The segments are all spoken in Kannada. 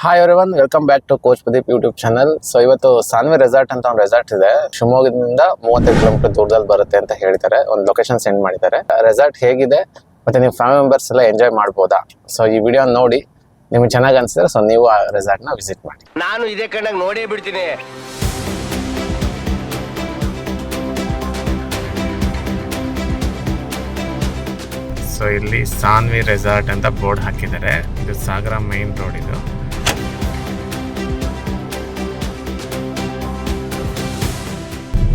Hi everyone, welcome back to coach Pradeep YouTube channel. So ಇವತ್ತು ಸಾನ್ವಿ ರೆಸಾರ್ಟ್ ಅಂತ ಒಂದು ರೆಸಾರ್ಟ್ ಇದೆ, ಶಿವಮೊಗ್ಗದಿಂದ 35 ಕಿಲೋಮೀಟರ್ ದೂರದಲ್ಲಿ ಬರುತ್ತೆ ಅಂತ ಹೇಳ್ತಾರೆ. ಒಂದು ಲೊಕೇಶನ್ ಸೆಂಡ್ ಮಾಡಿದ್ದಾರೆ. ರೆಸಾರ್ಟ್ ಹೇಗಿದೆ ಮತ್ತೆ ನೀವು ಫ್ಯಾಮಿಲಿ ಮೆಂಬರ್ಸ್ ಎಲ್ಲ ಎಂಜಾಯ್ ಮಾಡ್ಬೋದಾ? ಸೊ ಈ ವಿಡಿಯೋ ನೋಡಿ ನಿಮ್ಗೆ ಚೆನ್ನಾಗಿ ಅನ್ಸಿದ್ರೆ ಸೊ ನೀವು ಆ ರೆಸಾರ್ಟ್ ನ ವಿಸಿಟ್ ಮಾಡಿ. ನಾನು ಇದೇ ಕಣ್ಣಾಗ ನೋಡೇ ಬಿಡ್ತೀನಿ. ಸೊ ಇಲ್ಲಿ ಸಾನ್ವಿ ರೆಸಾರ್ಟ್ ಅಂತ ಬೋರ್ಡ್ ಹಾಕಿದ್ದಾರೆ. ಇದು ಸಾಗರ ಮೈನ್ ರೋಡ್. ಇದು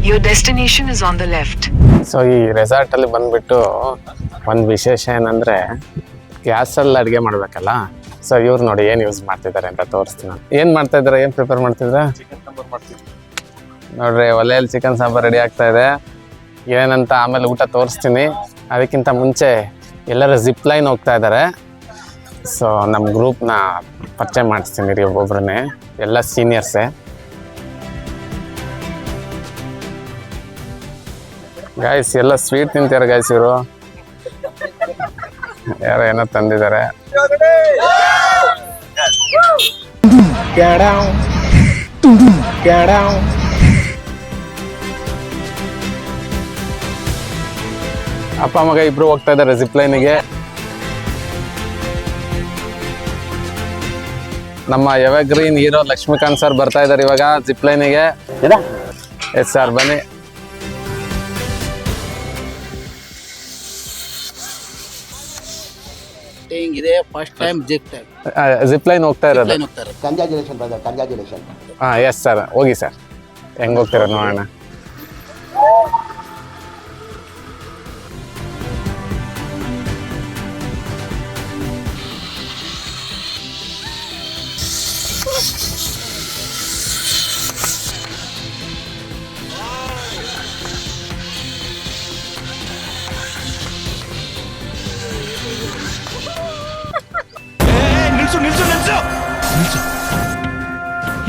Your destination is on the left. So ಈ ರೆಸಾರ್ಟ್ ಅಲ್ಲಿ ಬಂದ್ಬಿಟ್ಟು ಒಂದು ವಿಶೇಷ ಏನಂದ್ರೆ ಗ್ಯಾಸಲ್ಲಿ ಅಡುಗೆ ಮಾಡ್ಬೇಕಲ್ಲ. ಸೊ ಇವ್ರು ನೋಡಿ ಏನು ಯೂಸ್ ಮಾಡ್ತಿದ್ದಾರೆ ಅಂತ ತೋರಿಸ್ತೀನಿ. ಏನು ಮಾಡ್ತಾ ಇದ್ದಾರೆ, ಏನು ಪ್ರಿಪೇರ್ ಮಾಡ್ತಿದ್ರೆ? ಚಿಕನ್ ಸಾಂಬಾರ್ ಮಾಡ್ತಿದ್ರು ನೋಡ್ರಿ. ಒಲೆಯಲ್ಲಿ ಚಿಕನ್ ಸಾಂಬಾರ್ ರೆಡಿ ಆಗ್ತಾ ಇದೆ. ಏನಂತ ಆಮೇಲೆ ಊಟ ತೋರಿಸ್ತೀನಿ. ಅದಕ್ಕಿಂತ ಮುಂಚೆ ಎಲ್ಲರೂ ಜಿಪ್ ಲೈನ್ ಹೋಗ್ತಾ ಇದ್ದಾರೆ. ಸೊ ನಮ್ಮ ಗ್ರೂಪ್ನ ಪರಿಚಯ ಮಾಡಿಸ್ತೀನಿ ರೀ ಒಬ್ಬೊಬ್ರನ್ನೇ. ಎಲ್ಲ ಸೀನಿಯರ್ಸೇ. ಗಾಯ್ಸ್ ಎಲ್ಲ ಸ್ವೀಟ್ ತಿಂತಾರೆ ಗಾಯ್ಸ್. ಇವರು ಯಾರೋ ಏನೋ ತಂದಿದ್ದಾರೆ. ಅಪ್ಪ ಮಗ ಇಬ್ರು ಹೋಗ್ತಾ ಇದ್ದಾರೆ ಜಿಪ್ ಲೈನಿಗೆ. ನಮ್ಮ ಎವರ್ಗ್ರೀನ್ ಹೀರೋ ಲಕ್ಷ್ಮೀಕಾಂತ್ ಸರ್ ಬರ್ತಾ ಇದ್ದಾರೆ ಇವಾಗ ಜಿಪ್ ಲೈನಿಗೆ. ಎಸ್ ಸರ್, ಬನ್ನಿ. ಇದೆ ಫಸ್ಟ್ ಟೈಮ್ ಜಿಪ್ ಲೈನ್ ಹೋಗ್ತಾ ಇರೋದು. Congratulation brother, congratulation. Yes sir, ಹೋಗಿ ಸರ್. ಹೆಂಗ್ ಹೋಗ್ತೀರ ನೋಡೋಣ.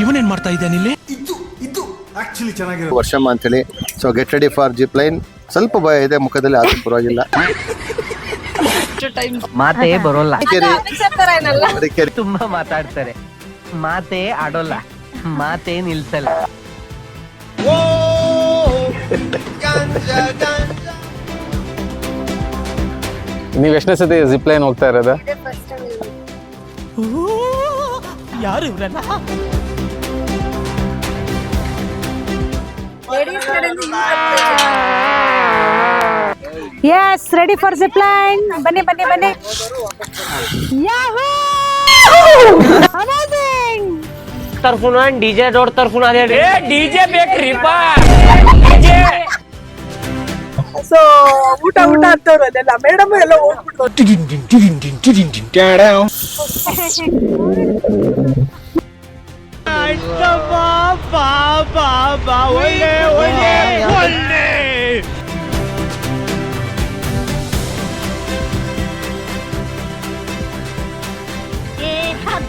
ಇವನೇನ್ ಮಾಡ್ತಾ ಇದ್ದಾನೆ ಇಲ್ಲಿ? ವರ್ಷಮ್ಮ ಅಂತೇಳಿ. So get ready for zip line. ಸ್ವಲ್ಪ ಭಯ ಇದೆ ಮುಖದಲ್ಲಿ, ಆದ್ರೂ ಪರವಾಗಿಲ್ಲ. ಮಾತೇ ಬರೋಲ್ಲ, ಅದಕ್ಕೆ ತುಂಬಾ ಮಾತಾಡ್ತಾರೆ. ಮಾತೇ ಆಡೋಲ್ಲ, ಮಾತೇ ನಿಲ್ಸಲ್ಲ. ನೀವು ಎಷ್ಟನೇ ಸತಿ ಜಿಪ್ ಲೈನ್ ಹೋಗ್ತಾ ಇರೋದು? ಯಾರು ಇವ್ರಲ್ಲ? Yes, ready for zip line. Bani. Yahoo! Amazing! ತರ್ಫುನ ಡಿಜೆ ರೋಡ್ ತರ್ಫುನ ಡಿಜೆ ಬೇಕ್ರಿಪ್ಪ, ಡಿಜೆ. ಸೊ ಊಟ ಅಂತವ್ರು ಅದೆಲ್ಲ ಮೇಡಮ್ ಎಲ್ಲ ಹೋಗ್ಬಿಟ್ಟು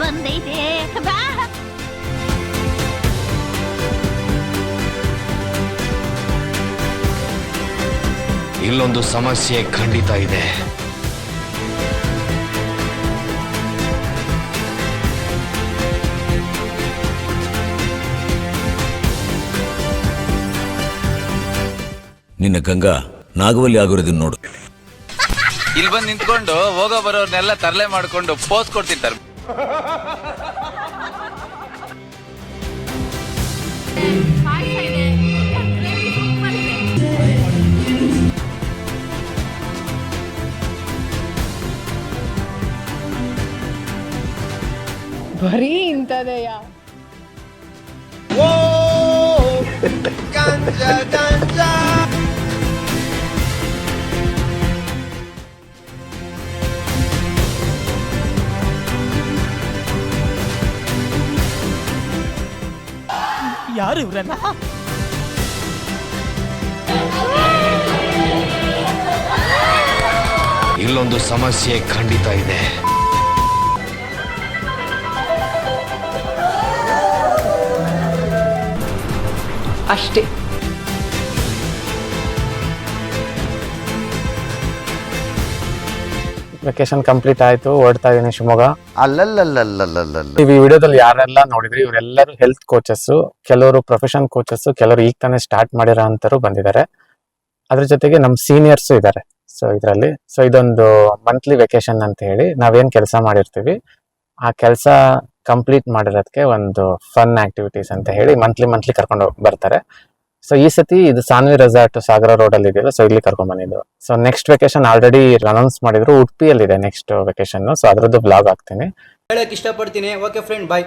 ಬಂದೈತೆ ಬಾ. ಇಲ್ಲೊಂದು ಸಮಸ್ಯೆ ಖಂಡಿತ ಇದೆ. ನಿನ್ನ ಗಂಗಾ ನಾಗವಲ್ಲಿ ಆಗಿರೋದನ್ನ ನೋಡು. ಇಲ್ಲಿ ಬಂದು ನಿಂತ್ಕೊಂಡು ಹೋಗೋ ಬರೋರ್ನೆಲ್ಲ ತರಲೆ ಮಾಡ್ಕೊಂಡು ಪೋಸ್ ಕೊಡ್ತಿರ್ತಾರೆ. ಬರೀ ಇಂಥದೆಯ. ಯಾರು ಇವ್ರಲ್ಲ? ಇಲ್ಲೊಂದು ಸಮಸ್ಯೆ ಖಂಡಿತ ಇದೆ. ಅಷ್ಟೇ. ವೆಕೇಶನ್ ಕಂಪ್ಲೀಟ್ ಆಯ್ತು, ಓಡ್ತಾ ಇದೀನಿ ಶಿವಮೊಗ್ಗ. ಅಲ್ಲಲ್ಲಲ್ಲಲ್ಲಲ್ಲಲ್ಲ ನೀವು ಈ ವಿಡಿಯೋದಲ್ಲಿ ಯಾರೆಲ್ಲ ನೋಡಿದ್ರಿ ಇವರೆಲ್ಲರೂ ಹೆಲ್ತ್ ಕೋಚಸ್, ಕೆಲವರು ಪ್ರೊಫೆಷನ್ ಕೋಚಸ್, ಕೆಲವರು ಈಗ ತಾನೇ ಸ್ಟಾರ್ಟ್ ಮಾಡಿರೋ ಅಂತರು ಬಂದಿದ್ದಾರೆ. ಅದ್ರ ಜೊತೆಗೆ ನಮ್ಮ ಸೀನಿಯರ್ಸ್ ಇದ್ದಾರೆ. ಸೊ ಇದೊಂದು ಮಂತ್ಲಿ ವೆಕೇಶನ್ ಅಂತ ಹೇಳಿ ನಾವೇನ್ ಕೆಲಸ ಮಾಡಿರ್ತೀವಿ ಆ ಕೆಲಸ ಕಂಪ್ಲೀಟ್ ಮಾಡಿರೋದಕ್ಕೆ ಒಂದು ಫನ್ ಆಕ್ಟಿವಿಟೀಸ್ ಅಂತ ಹೇಳಿ ಮಂತ್ಲಿ ಕರ್ಕೊಂಡು ಬರ್ತಾರೆ. ಸೊ ಈ ಸತಿ ಇದು ಸಾನ್ವಿ ರೆಸಾರ್ಟ್ ಸಾಗರ ರೋಡ್ ಅಲ್ಲಿ ಇದೆಯಲ್ಲ, ಸೊ ಇಲ್ಲಿ ಕರ್ಕೊಂಡ್ ಬಂದಿದ್ದು. So next vacation already announce ಮಾಡಿದ್ರು, ಉಡುಪಿಯಲ್ಲಿ ಇದೆ ನೆಕ್ಸ್ಟ್ ವೆಕೇಶನ್. ಸೊ ಅದ್ರದ್ದು ಬ್ಲಾಗ್ ಹಾಕ್ತೀನಿ. ಹೇಳಕ್ ಇಷ್ಟಪಡ್ತೀನಿ. ಓಕೆ ಫ್ರೆಂಡ್, ಬಾಯ್.